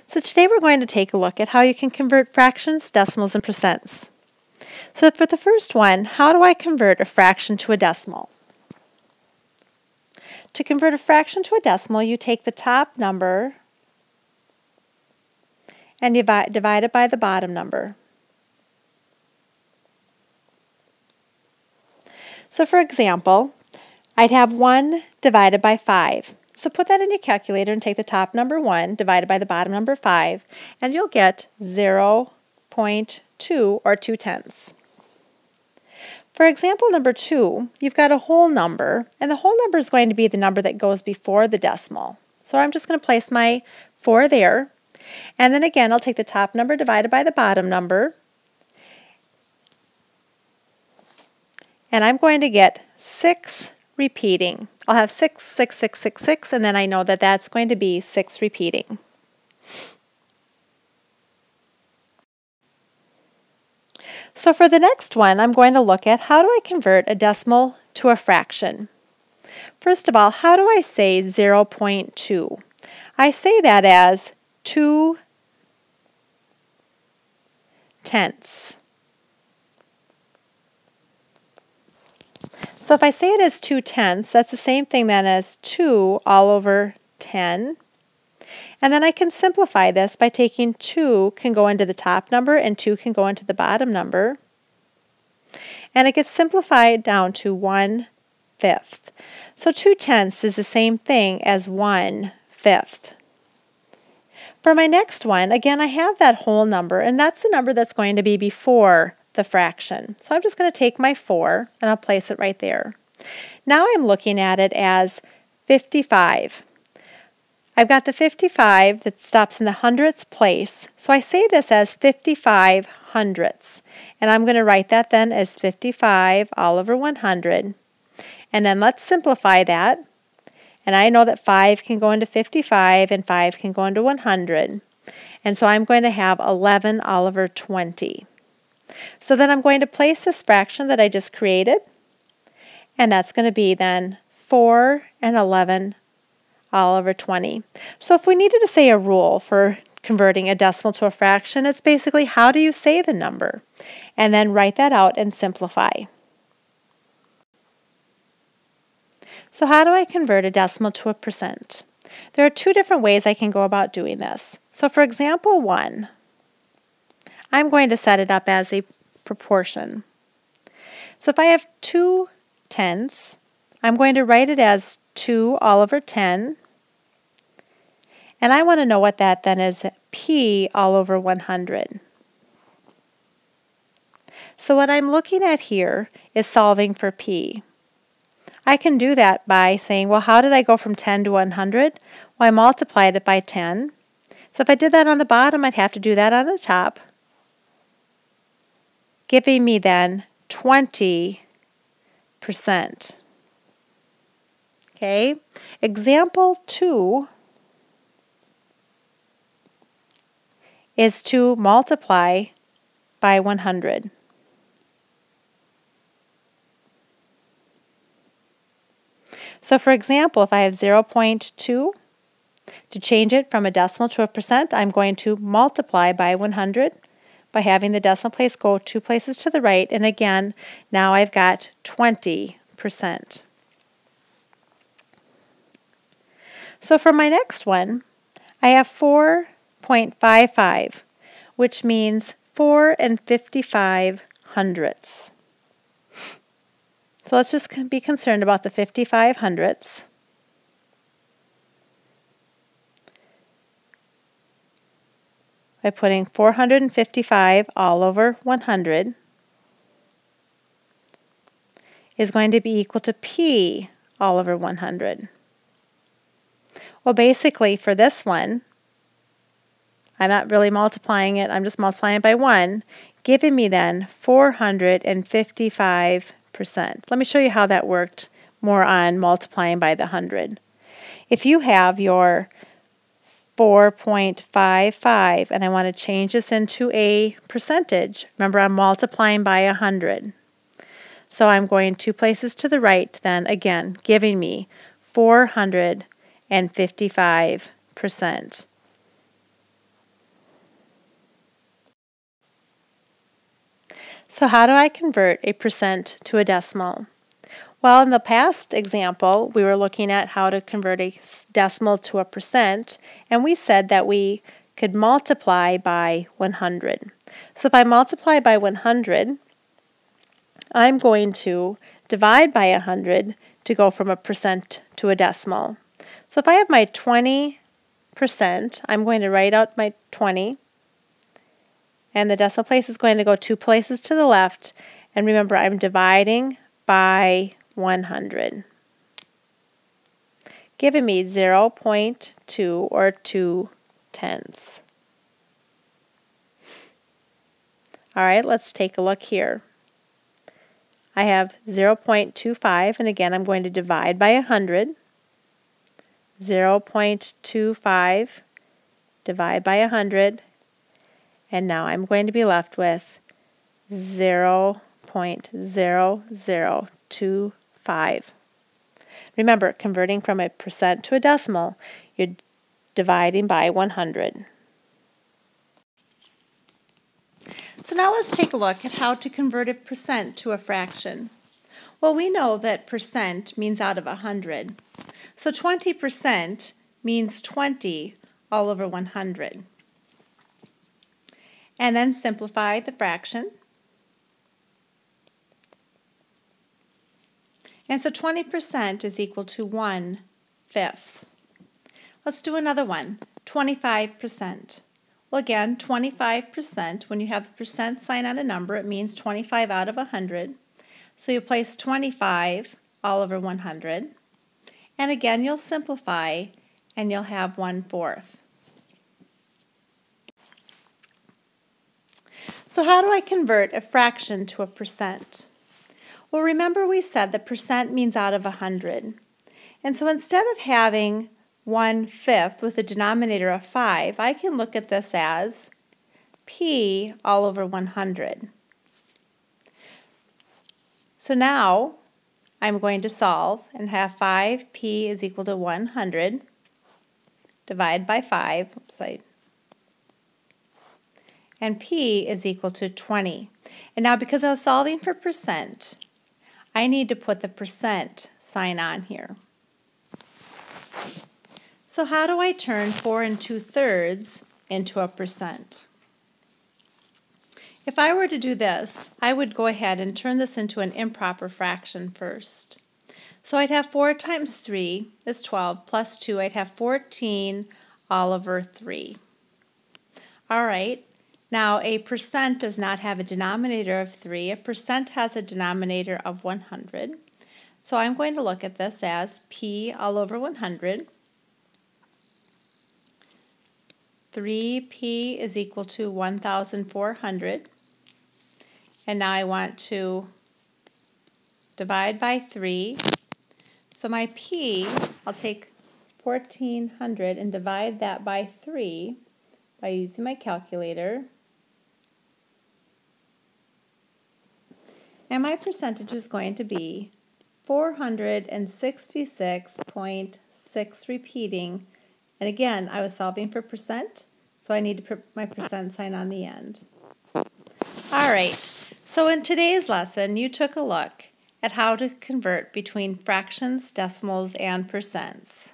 So today we're going to take a look at how you can convert fractions, decimals, and percents. So for the first one, how do I convert a fraction to a decimal? To convert a fraction to a decimal, you take the top number and divide it by the bottom number. So for example, I'd have 1 divided by 5. So put that in your calculator and take the top number 1 divided by the bottom number 5, and you'll get 0.2 or 2/10. For example number 2, you've got a whole number, and the whole number is going to be the number that goes before the decimal. So I'm just going to place my 4 there, and then again I'll take the top number divided by the bottom number, and I'm going to get 6 repeating. I'll have 6, 6, 6, 6, 6, and then I know that that's going to be 6 repeating. So for the next one, I'm going to look at how do I convert a decimal to a fraction. First of all, how do I say 0.2? I say that as 2/10. So if I say it as 2/10, that's the same thing then as 2 all over 10. And then I can simplify this by taking 2 can go into the top number and 2 can go into the bottom number. And it gets simplified down to 1/5. So 2/10 is the same thing as 1/5. For my next one, again, I have that whole number, and that's the number that's going to be before the fraction. So I'm just going to take my 4 and I'll place it right there. Now I'm looking at it as 55. I've got the 55 that stops in the hundredths place, so I say this as 55 hundredths. And I'm going to write that then as 55 all over 100. And then let's simplify that. And I know that 5 can go into 55 and 5 can go into 100. And so I'm going to have 11 all over 20. So then I'm going to place this fraction that I just created, and that's going to be then 4 and 11 all over 20. So if we needed to say a rule for converting a decimal to a fraction, it's basically how do you say the number? And then write that out and simplify. So how do I convert a decimal to a percent? There are 2 different ways I can go about doing this. So for example 1, I'm going to set it up as a proportion. So if I have 2/10, I'm going to write it as 2 all over 10. And I want to know what that then is, p all over 100. So what I'm looking at here is solving for p. I can do that by saying, well, how did I go from 10 to 100? Well, I multiplied it by 10. So if I did that on the bottom, I'd have to do that on the top, giving me then 20%. Okay, example 2 is to multiply by 100. So for example, if I have 0.2, to change it from a decimal to a percent, I'm going to multiply by 100 by having the decimal place go 2 places to the right, and again, now I've got 20%. So for my next one, I have 4.55, which means 4 and 55 hundredths. So let's just be concerned about the 55 hundredths. By putting 455 all over 100 is going to be equal to p all over 100. Well, basically for this one, I'm not really multiplying it, I'm just multiplying it by 1, giving me then 455%. Let me show you how that worked more on multiplying by the 100. If you have your 4.55 and I want to change this into a percentage, remember I'm multiplying by 100. So I'm going 2 places to the right then, again, giving me 455%. So how do I convert a percent to a decimal? Well, in the past example, we were looking at how to convert a decimal to a percent, and we said that we could multiply by 100. So if I multiply by 100, I'm going to divide by 100 to go from a percent to a decimal. So if I have my 20%, I'm going to write out my 20, and the decimal place is going to go 2 places to the left, and remember I'm dividing by 100, giving me 0.2 or 2/10. All right, let's take a look here. I have 0.25, and again I'm going to divide by 100. 0.25 divide by 100, and now I'm going to be left with 0.0025. Remember, converting from a percent to a decimal, you're dividing by 100. So now let's take a look at how to convert a percent to a fraction. Well, we know that percent means out of 100. So 20% means 20 all over 100. And then simplify the fraction. And so 20% is equal to 1/5. Let's do another one, 25%. Well, again, 25%, when you have the percent sign on a number, it means 25 out of 100. So you place 25 all over 100. And again, you'll simplify, and you'll have 1/4. So how do I convert a fraction to a percent? Well, remember we said the percent means out of 100. And so instead of having 1/5 with a denominator of 5, I can look at this as p all over 100. So now I'm going to solve and have 5p is equal to 100. Divide by 5. And p is equal to 20. And now because I was solving for percent, I need to put the percent sign on here. So how do I turn 4 2/3 into a percent? If I were to do this, I would go ahead and turn this into an improper fraction first. So I'd have 4 times 3 is 12, plus 2, I'd have 14 all over 3. All right, now a percent does not have a denominator of 3. A percent has a denominator of 100. So I'm going to look at this as p all over 100. 3p is equal to 1,400. And now I want to divide by 3. So my p, I'll take 1,400 and divide that by 3 by using my calculator. And my percentage is going to be 466.6 repeating. And again, I was solving for percent, so I need to put my percent sign on the end. All right, so in today's lesson, you took a look at how to convert between fractions, decimals, and percents.